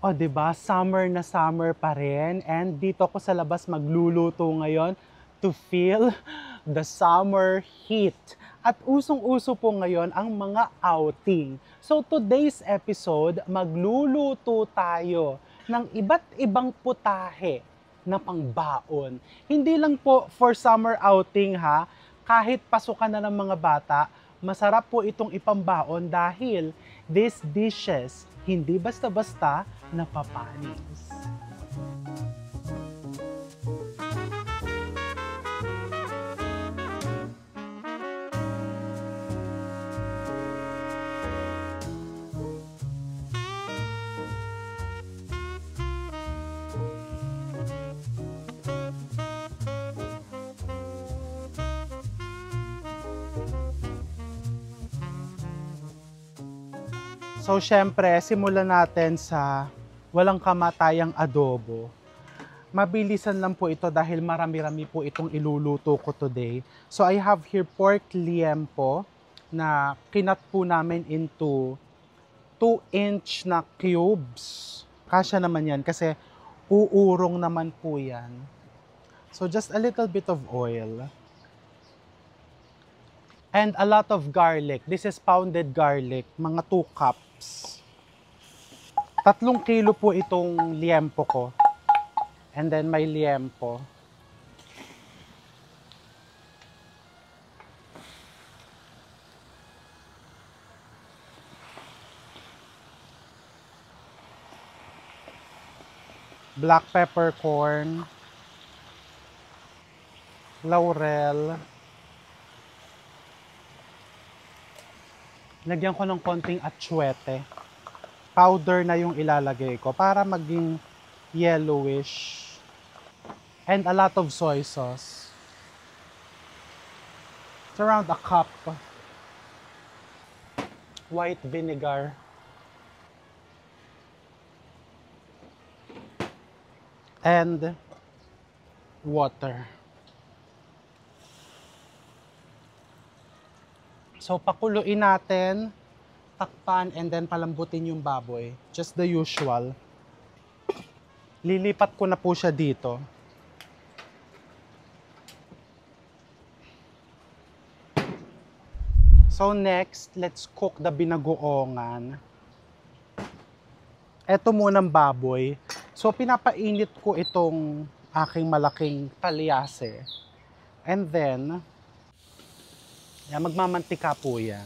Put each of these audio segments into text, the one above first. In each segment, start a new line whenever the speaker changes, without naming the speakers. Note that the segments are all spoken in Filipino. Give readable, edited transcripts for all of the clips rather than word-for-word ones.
O 'di ba, summer na summer pa rin and dito ako sa labas magluluto ngayon to feel the summer heat. At usong-uso po ngayon ang mga outing. So today's episode, magluluto tayo ng iba't ibang putahe na pangbaon. Hindi lang po for summer outing ha, kahit pasukan na ng mga bata, masarap po itong ipambaon dahil these dishes hindi basta-basta napapanis. So, syempre, simulan natin sa walang kamatayang adobo. Mabilisan lang po ito dahil marami-rami po itong iluluto ko today. So, I have here pork liempo na kinat po namin into 2-inch na cubes. Kasya naman yan kasi uurong naman po yan. So, just a little bit of oil. And a lot of garlic. This is pounded garlic, mga 2 cups. 3 kilo po itong liempo ko. And then may liempo. Black peppercorn. Laurel. Lagyan ko ng konting atsuete. Powder na yung ilalagay ko para maging yellowish. And a lot of soy sauce. It's around a cup. White vinegar. And water. So, pakuluin natin, takpan, and then palambutin yung baboy. Just the usual. Lilipat ko na po siya dito. So, next, let's cook the binagoongan. Ito munang baboy. So, pinapainit ko itong aking malaking talyase. And then, yan, magmamantika po yan.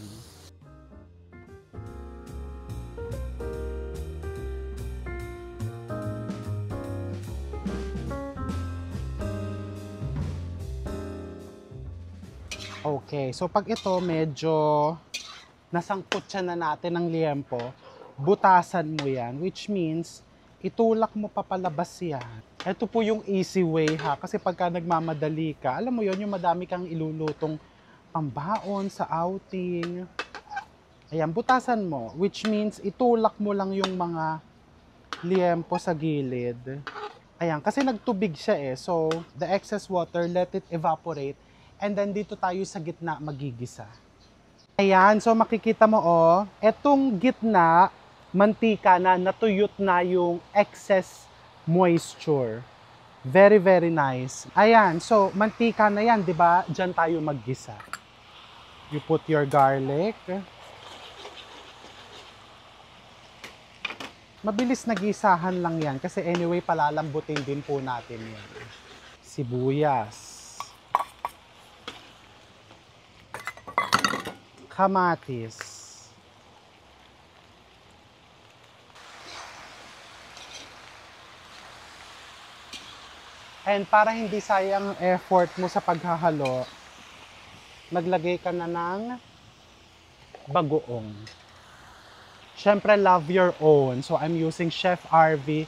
Okay, so pag ito medyo nasangkot siya na natin ng liempo, butasan mo yan, which means itulak mo papalabas yan. Ito po yung easy way ha, kasi pagka nagmamadali ka, alam mo yon yung madami kang ilulutong pambaon sa outing. Ayan, butasan mo, which means itulak mo lang yung mga liempo sa gilid. Ayan, kasi nagtubig siya eh, so the excess water, let it evaporate, and then dito tayo sa gitna magigisa. Ayan, so makikita mo oh, etong gitna, mantika na, natuyot na yung excess moisture. Very, very nice. Ayan, so mantika na yan, di ba? Diyan tayo maggisa. You put your garlic. Mabilis nagisahan lang yan kasi anyway palalambutin din po natin yan. Sibuyas. Kamatis. And para hindi sayang effort mo sa paghahalo, maglagay ka na ng bagoong. Siyempre, love your own. So, I'm using Chef RV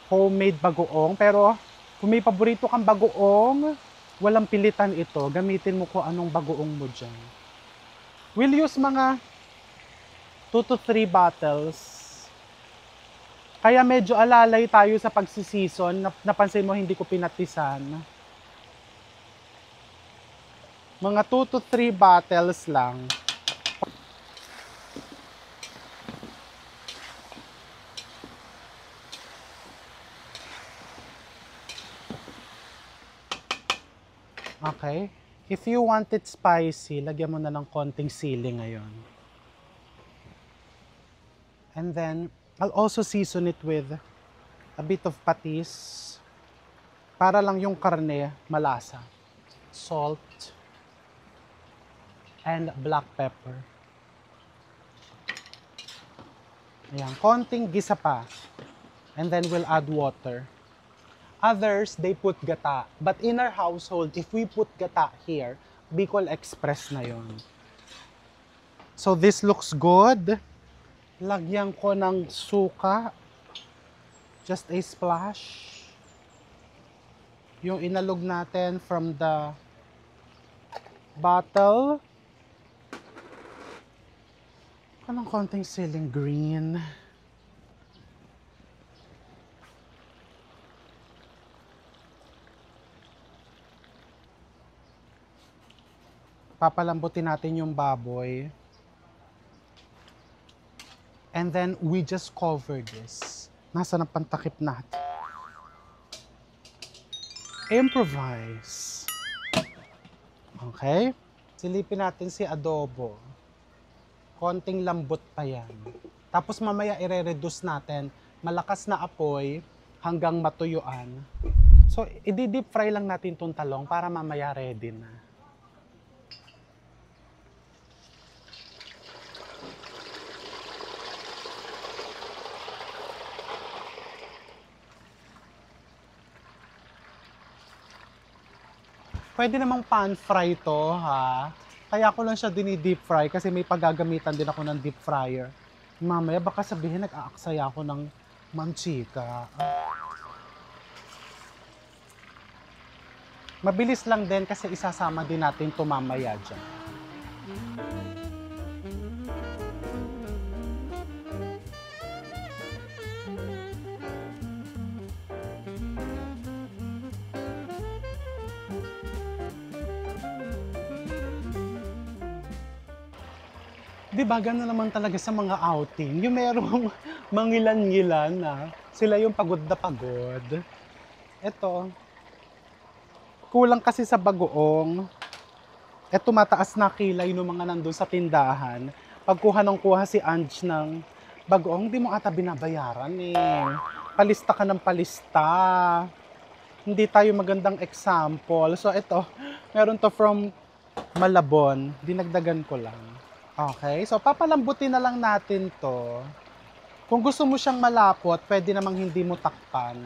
homemade bagoong. Pero, kung may paborito kang bagoong, walang pilitan ito. Gamitin mo kung anong bagoong mo dyan. We'll use mga 2 to 3 bottles. Kaya medyo alalay tayo sa pagsisison. Napansin mo, hindi ko pinatisan. Mga 2 to 3 bottles lang. Okay? If you want it spicy, lagyan mo na ng konting sili ngayon. And then, I'll also season it with a bit of patis para lang yung karne malasa. Salt and black pepper. Ayan, konting gisa pa. And then we'll add water. Others, they put gata. But in our household, if we put gata here, Bicol Express na yon. So this looks good. Lagyan ko ng suka. Just a splash. Yung inalog natin from the bottle. Anong konting siling green. Papalambutin natin yung baboy. And then, we just cover this. Nasa na pantakip natin. Improvise. Okay? Silipin natin si adobo. Konting lambot pa yan. Tapos mamaya i-reduce natin. Malakas na apoy hanggang matuyuan. So, i-deep fry lang natin itong talong para mamaya ready na. Pwede namang pan fry to, ha? Kaya ko lang siya dini-deep fry kasi may paggagamitan din ako ng deep fryer. Mamaya baka sabihin nag-aaksaya ako ng manchika. Mabilis lang din kasi isasama din natin ito mamaya dyan. Di ba gano'n naman talaga sa mga outing? Yung merong mangilan-ngilan na sila yung pagod na pagod. Ito, kulang kasi sa bagoong. Eto mataas na kilay ng mga nandun sa tindahan. Pagkuha ng kuha si Ange ng bagoong, di mo ata binabayaran eh. Palista ka ng palista. Hindi tayo magandang example. So ito, meron to from Malabon. Dinagdagan ko lang. Okay, so papalambutin na lang natin to. Kung gusto mo siyang malapot, pwede namang hindi mo takpan.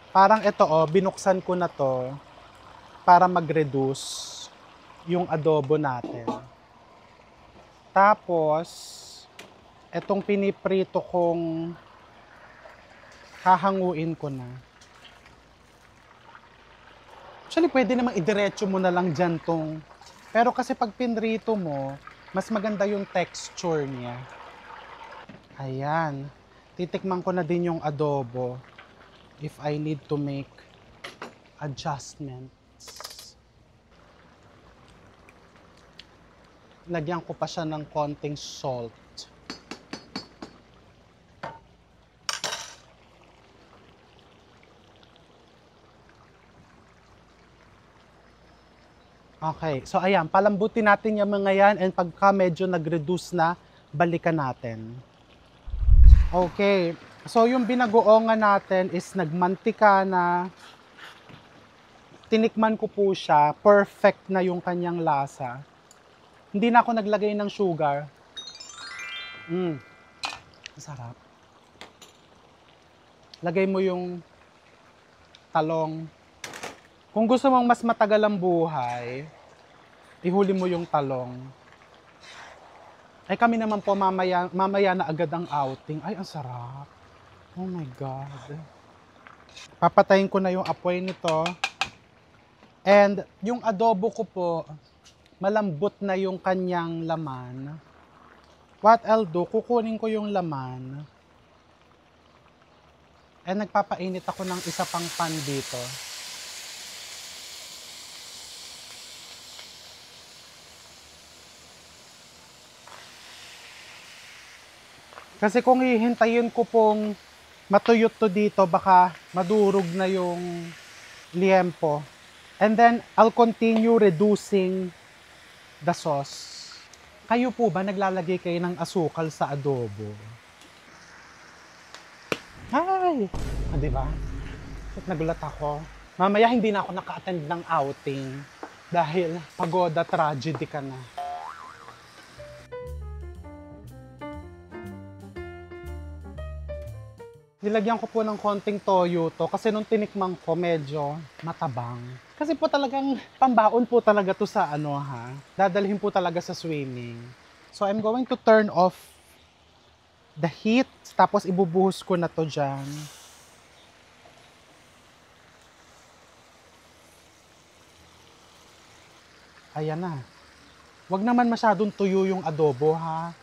Parang ito binuksan ko na to para mag-reduce yung adobo natin. Tapos, itong piniprito kong hahanguin ko na. Actually, pwede namang idiretso mo na lang dyan tong. Pero kasi pag pinrito mo, mas maganda yung texture niya. Ayan. Titikman ko na din yung adobo if I need to make adjustments. Lagyan ko pa siya ng konting salt. Okay, so ayan, palambutin natin yung mga yan and pagka medyo nag-reduce na, balikan natin. Okay, so yung binagoongan natin is nagmantika na. Tinikman ko po siya, perfect na yung kanyang lasa. Hindi na ako naglagay ng sugar. Masarap. Lagay mo yung talong. Kung gusto mong mas matagal ang buhay, ihuli mo yung talong. Ay kami naman po mamaya na agad ang outing. Ay, ang sarap. Oh my God. Papatayin ko na yung apoy nito. And yung adobo ko po, malambot na yung kanyang laman. What I'll do, kukunin ko yung laman. And nagpapainit ako ng isa pang pan dito. Kasi kung hihintayin ko pong matuyot to dito, baka madurog na yung liempo. And then, I'll continue reducing the sauce. Kayo po ba naglalagay kayo ng asukal sa adobo? Ay! Di ba? Nagulat ako. Mamaya hindi na ako naka-attend ng outing dahil pagoda tragedy ka na. Nilagyan ko po ng konting toyo to kasi nung tinikman ko medyo matabang. Kasi po talagang pambaon po talaga to sa dadalhin po talaga sa swimming. So I'm going to turn off the heat, tapos ibubuhos ko na to dyan. Ayan na. Wag naman masyadong tuyo yung adobo ha.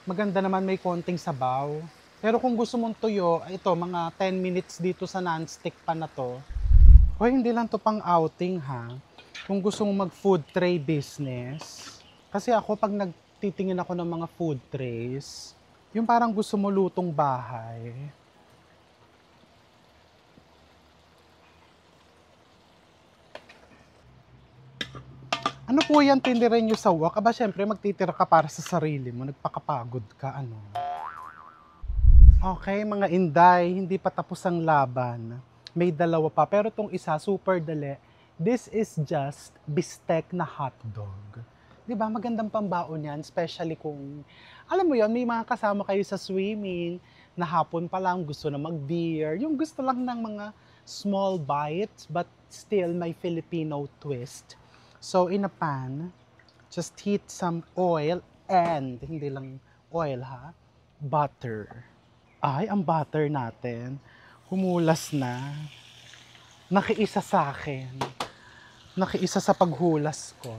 Maganda naman may konting sabaw. Pero kung gusto mong tuyo, ito, mga 10 minutes dito sa non-stick pan na to. Hoy, hindi lang to pang outing ha. Kung gusto mong mag-food tray business. Kasi ako, pag nagtitingin ako ng mga food trays, yung parang gusto mo lutong bahay. Ano po yan, tinirin nyo sa wok? Aba, syempre, magtitira ka para sa sarili mo. Nagpakapagod ka, ano. Okay, mga inday, hindi pa tapos ang laban. May dalawa pa, pero tong isa, super dali. This is just bistek na hotdog. Di ba, magandang pambaon yan, especially kung, alam mo yon, may mga kasama kayo sa swimming, na hapon pa lang gusto na mag-beer, yung gusto lang ng mga small bites, but still may Filipino twist. So, in a pan, just heat some oil and, hindi lang oil ha, butter. Ay, ang butter natin, humulas na. Nakiisa sa akin. Nakiisa sa paghulas ko.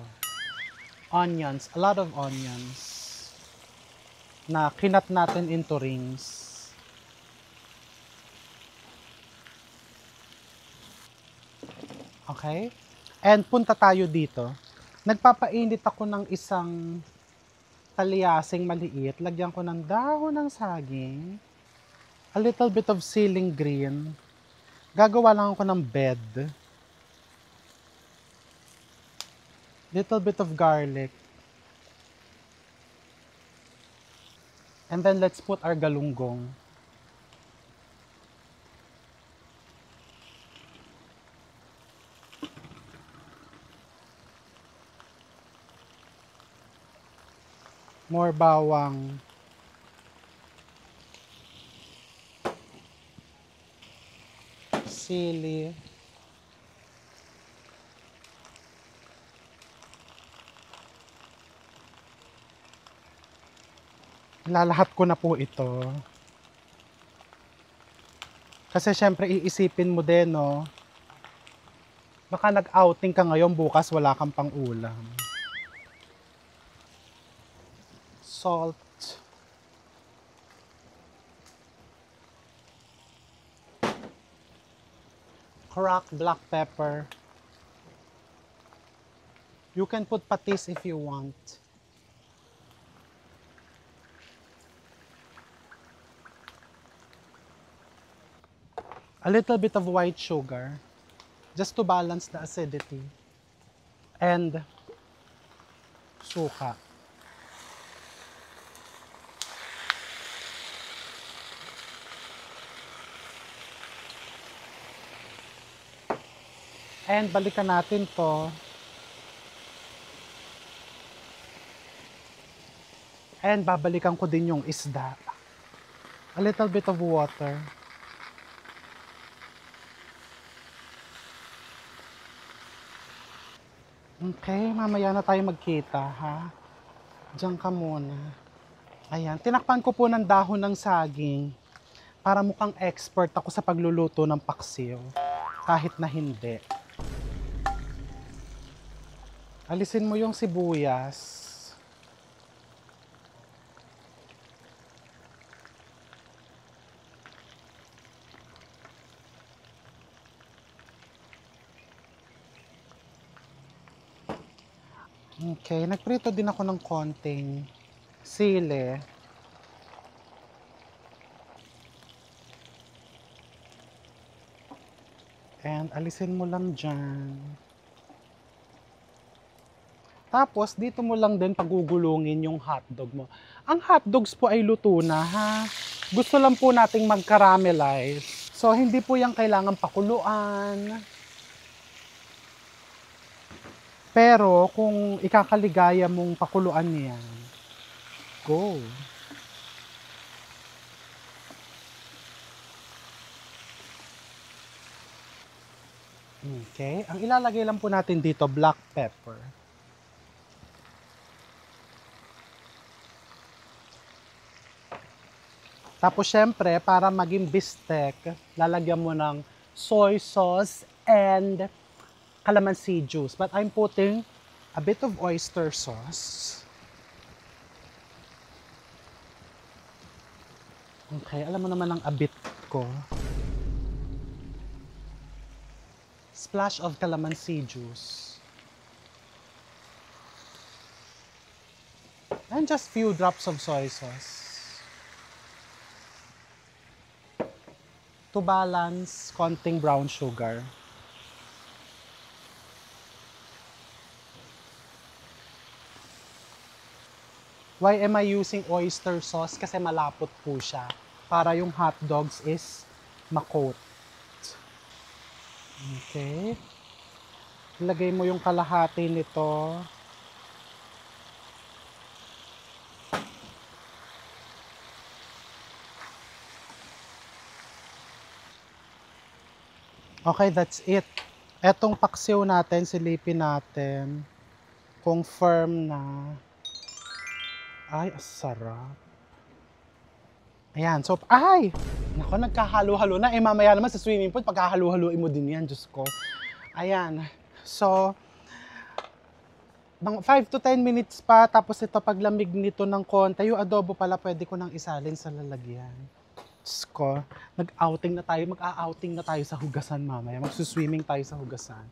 Onions, a lot of onions. Na kinat natin into rings. Okay? And punta tayo dito. Nagpapainit ako ng isang talyasing maliit. Lagyan ko ng dahon ng saging. A little bit of ceiling green. Gagawa lang ako ng bed. Little bit of garlic. And then let's put our galunggong. More bawang. Sili. Lalahat ko na po ito. Kasi syempre iisipin mo din, no? Baka nag-outing ka ngayon, bukas wala kang pang ulam. Salt. Cracked black pepper. You can put patis if you want. A little bit of white sugar, just to balance the acidity. And suka. And balikan natin to. And babalikan ko din yung isda. A little bit of water. Okay, mamaya na tayo magkita, ha? Diyan ka muna. Ayan, tinakpan ko po ng dahon ng saging para mukhang expert ako sa pagluluto ng paksiw. Kahit na hindi. Alisin mo yung sibuyas. Okay, nagprito din ako ng konting sili. And alisin mo lang dyan. Tapos, dito mo lang din pagugulungin yung hotdog mo. Ang hotdogs po ay luto na, ha? Gusto lang po nating mag-caramelize. So, hindi po yan kailangan pakuluan. Pero, kung ikakaligaya mong pakuluan yan, go. Okay. Ang ilalagay lang po natin dito, black pepper. Tapos, syempre, para maging bistec, lalagyan mo ng soy sauce and calamansi juice. But I'm putting a bit of oyster sauce. Okay, alam mo naman ang a bit ko. Splash of calamansi juice. And just few drops of soy sauce. To balance, konting brown sugar. Why am I using oyster sauce? Kasi malapot po siya. Para yung hot dogs is makot. Okay. Ilagay mo yung kalahati nito. Okay, that's it. Etong paksiw natin, silipin natin. Confirm na. Ay, sarap. Ayan, so, ay! Nako, nagkahalo-halo na. Mamaya naman sa swimming pool, pagkahalo-haloin mo din yan, Diyos ko. Ayan. So, 5 to 10 minutes pa, tapos ito, paglamig nito ng konti, yung adobo pala, pwede ko nang isalin sa lalagyan. Diyos ko, mag-outing na tayo, mag-a-outing na tayo sa hugasan mamaya. Magsuswimming tayo sa hugasan.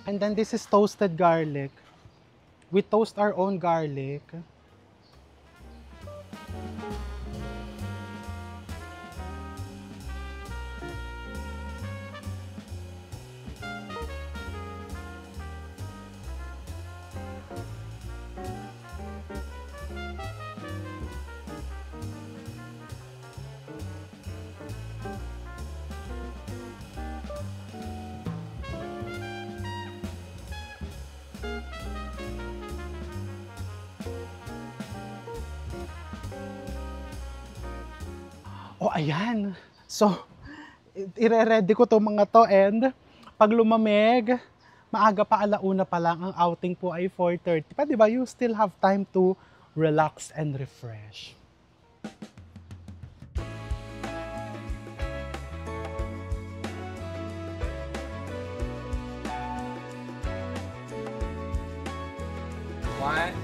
And then this is toasted garlic. We toast our own garlic. Oh, ayan. So, ire-ready ko to mga to and pag lumamig, maaga pa, alauna pa lang, ang outing po ay 4:30. Pa, di ba? You still have time to relax and refresh.
One,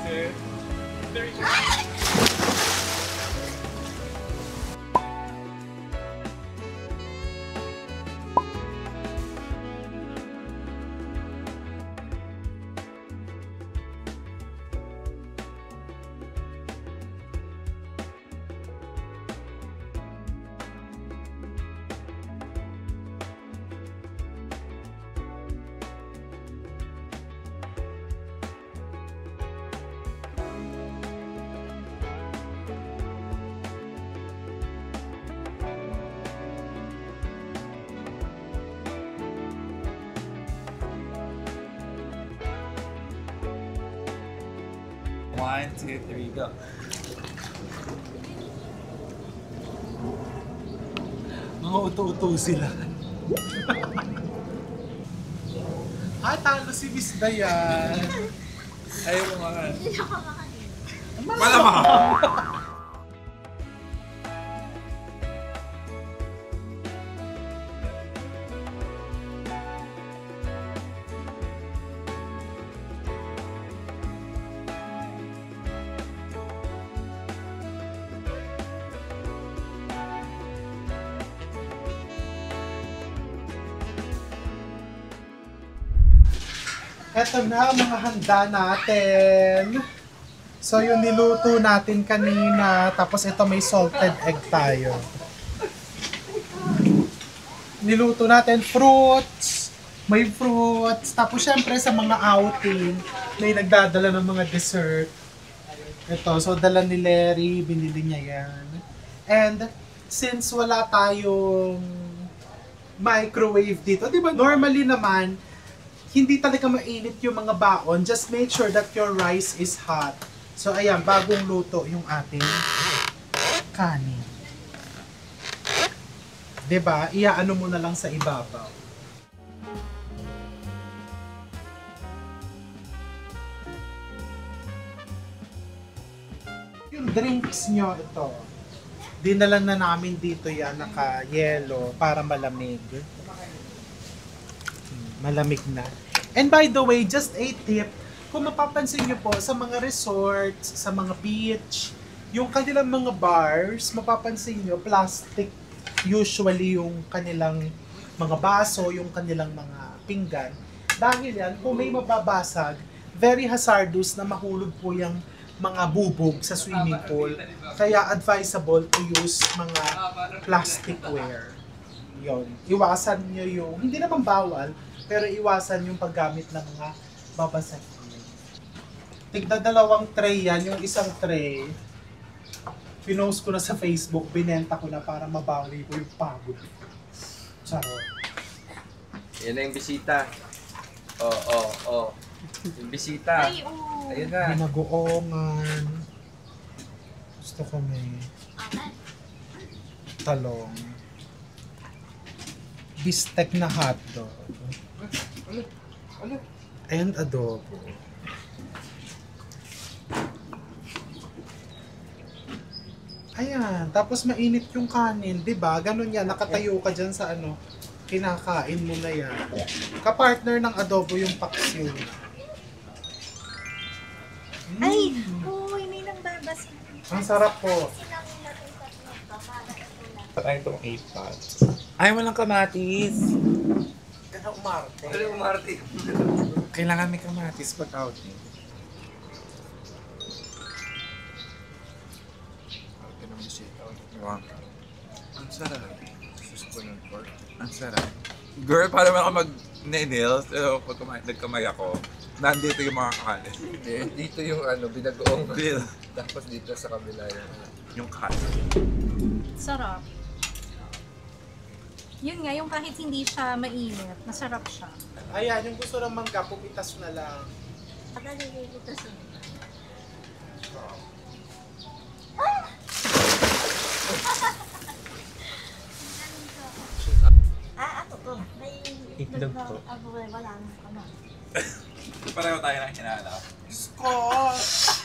two, three. One, two, three, go.
Mga uto-uto sila. Ay, talo si Miss Dayan.
Ayaw mo nga.
Hindi ako makain.
Malamang!
Eto na, mga handa natin. So, yung niluto natin kanina, tapos ito may salted egg tayo. Niluto natin fruits, may fruits, tapos syempre sa mga outing, may nagdadala ng mga dessert. Ito, so dala ni Larry, binili niya yan. And since wala tayong microwave dito, di ba normally naman, hindi talaga mainit yung mga baon, just make sure that your rice is hot. So ayan, bagong luto yung ating kanin. Diba? Iaano mo na lang sa ibabaw. Yung drinks nyo, ito. Dinala na namin dito yan, naka-yellow, para malamig. Malamig na. And by the way, just a tip, kung mapapansin nyo po, sa mga resorts, sa mga beach, yung kanilang mga bars, mapapansin nyo, plastic usually yung kanilang mga baso, yung kanilang mga pinggan. Dahil yan, kung may mababasag, very hazardous na mahulog po yung mga bubog sa swimming pool. Kaya advisable to use mga plasticware. Yon. Iwasan nyo yung, hindi naman bawal, pero iwasan yung paggamit ng mga babasagin. Tigda 2 tray yan, yung isang tray, pinost ko na sa Facebook, binenta ko na para mabawi ko yung pagod. Charot.
Yan na yung bisita. Oh. Yung bisita.
Ay, oo.
Ayun na.
Binagoongan. Gusto ko may talong. Bistek na hotdog. And adobo. Ayan, tapos mainit yung kanin, 'di ba? Ganun yan, nakatayo ka diyan sa ano, kinakain mo na yan. Kapartner ng adobo yung paksiw.
Ay, uy, may nang babasa.
Ang sarap po.
Sinangin natin tatlo pa para ito lang.
Patayin itong 8 pots. Ay, walang kamatis.
Kaya umarte.
Ano yung umarte? Kailangan may kamatis pag outing. Outing ng bisita. Wow. Ang sarap. Gusto ng pork. Ang sarap. Girl, para man ako mag-nails, pero pag nagkamay ako, nandito yung mga kanin.
Dito yung ano, binagoong.
Real.
Tapos dito sa kabila
Yung kanin.
Sarap. Yun nga, yung kahit hindi siya mainit, masarap siya.
Ayan, yung gusto ng mangga, pumitas na lang.
Pagka nililitas yun. Ako to. May
Itlog po.
Wala nang ano.
Pareho tayo ng hinahanap.
Diyos ko!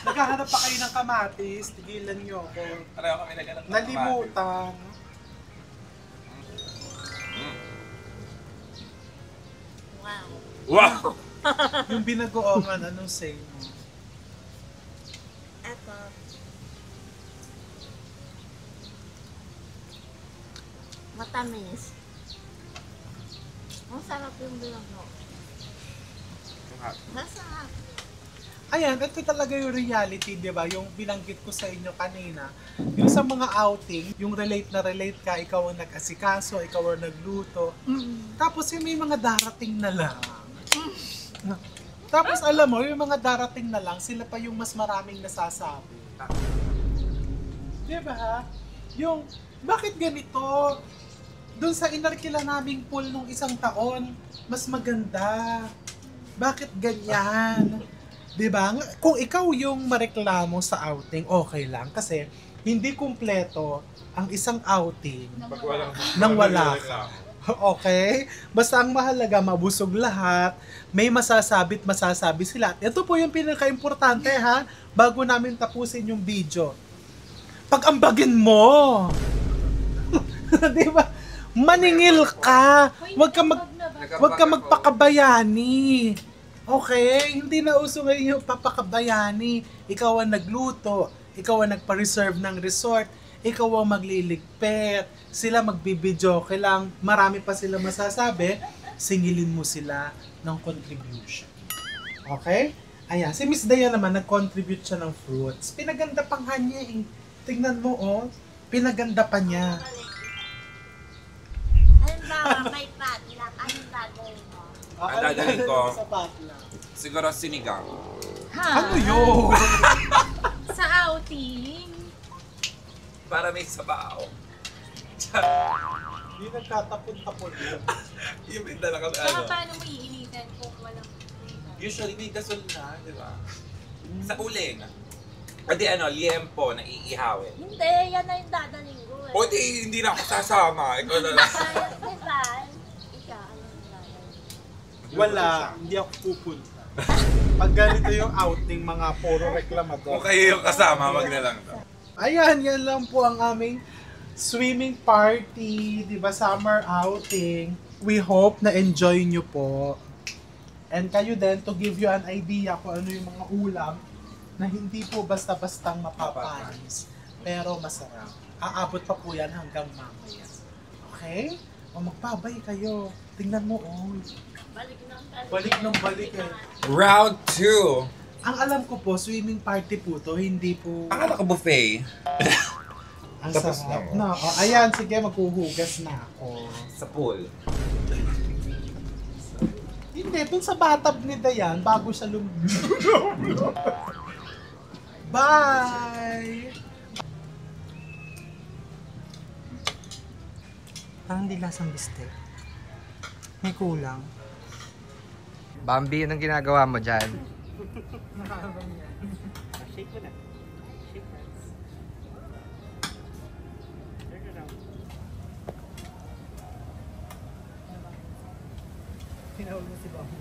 Naghahanap pa kayo ng kamatis, tigilan niyo ako.
Pareho kami naghanap ng
Nalimutan.
Wow.
Wow!
Yung binagoongan, anong say mo?
Eto. Matamis. Ang sarap yung bilanggo. Masarap.
Ayan, ito talaga yung reality, di ba? Yung binanggit ko sa inyo kanina. Yung sa mga outing, yung relate na relate ka, ikaw ang nag-asikaso, ikaw ang nagluto. Tapos yung may mga darating na lang. Tapos alam mo, yung mga darating na lang, sila pa yung mas maraming nasasabi. Di ba? Yung, bakit ganito? Doon sa inarkila naming pool nung 1 taon, mas maganda. Bakit ganyan? 'Di ba? Kung ikaw yung mareklamo sa outing, okay lang kasi hindi kumpleto ang isang outing nang wala ka. Okay? Basta ang mahalaga, mabusog lahat, may masasabi't masasabi sila. Ito po yung pinaka-importante ha, bago namin tapusin yung video. Pag-ambagin mo! Di ba? Maningil ka! Huwag ka magpakabayani! Okay? Hindi na uso ngayon yung papakabayani. Ikaw ang nagluto, ikaw ang nagpa-reserve ng resort, ikaw ang magliligpit, sila magbibidyoke lang, marami pa sila masasabi, singilin mo sila ng contribution. Okay? Ayan, si Miss Daya naman, nag-contribute siya ng fruits. Pinaganda pang niya eh. Tingnan mo, oh. Pinaganda pa niya.
Halimbawa, may potluck. Anong gagawin mo?
Ang dadalhin ko.
Sa potluck.
Siguro sinigang.
Ano yun?
Sa outing.
Para may sabaw.
Hindi nagkatapon-tapon yun.
Yung may dala kami
Saka paano mo iinitan kung walang
Usually may gasol na, di ba? Sa uling. O di liempo na iihawin.
Hindi, yan na yung dadaling ko eh.
O di, hindi na ako sasama. Ikaw na lang.
Diba? Ikaw, anong gagawin?
Wala, hindi ako pupunta. Pag ganito yung outing, mga puro reklamador.
Kung kayo yung kasama, wag na lang.
Ayan, yan lang po ang aming swimming party, di ba, summer outing. We hope na enjoy nyo po. And kayo din, to give you an idea kung ano yung mga ulam na hindi po basta-bastang mapapanis. Pero masarap. Aabot pa po yan hanggang mamaya. Okay? O magbabay kayo. Tingnan mo, oh. Balik ng balik eh.
Round 2.
Ang alam ko po, swimming party po to, hindi po...
Akala ko buffet.
Ang
Tapos
sarap.
na.
No, oh, ayan, sige, maghuhugas na ako.
Sa pool.
Hindi, dun sa bathtub ni Dayan, bago siya Bye!
Parang di lasang bistek. May kulang.
Bambi, anong ginagawa mo dyan?
Shake mo na. Shake na. Turn around. Tinawag mo si Bambi.